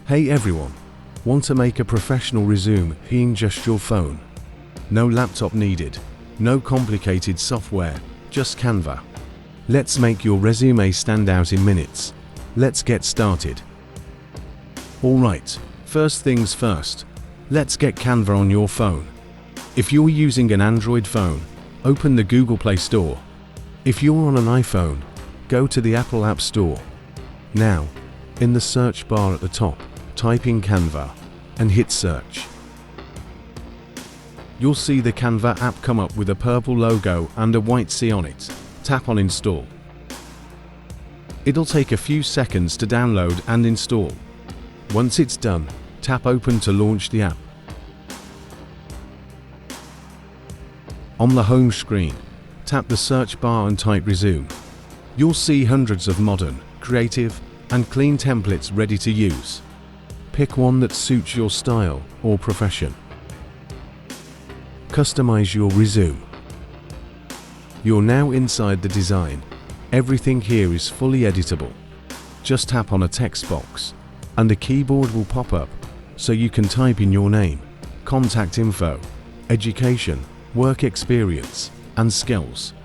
Hey everyone, want to make a professional resume using just your phone? No laptop needed, no complicated software, just Canva. Let's make your resume stand out in minutes. Let's get started. Alright, first things first, let's get Canva on your phone. If you're using an Android phone, open the Google Play Store. If you're on an iPhone, go to the Apple App Store. Now, in the search bar at the top, type in Canva and hit search. You'll see the Canva app come up with a purple logo and a white C on it. Tap on Install. It'll take a few seconds to download and install. Once it's done, tap Open to launch the app. On the home screen, tap the search bar and type Resume. You'll see hundreds of modern, creative, and clean templates ready to use. Pick one that suits your style or profession. Customize your resume. You're now inside the design. Everything here is fully editable. Just tap on a text box, and a keyboard will pop up so you can type in your name, contact info, education, work experience, and skills.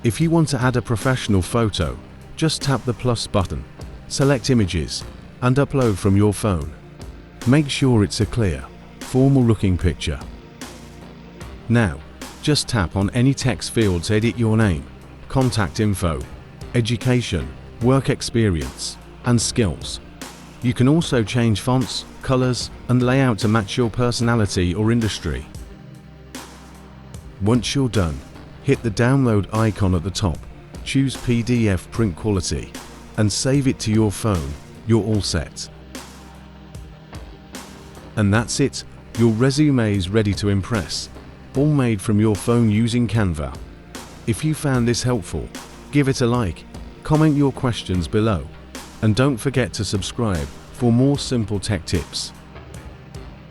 If you want to add a professional photo, just tap the plus button, select images, and upload from your phone. Make sure it's a clear, formal-looking picture. Now, just tap on any text field to edit your name, contact info, education, work experience, and skills. You can also change fonts, colors, and layout to match your personality or industry. Once you're done, hit the download icon at the top, choose PDF print quality, and save it to your phone. You're all set. And that's it, your resume is ready to impress, all made from your phone using Canva. If you found this helpful, give it a like, comment your questions below, and don't forget to subscribe for more simple tech tips.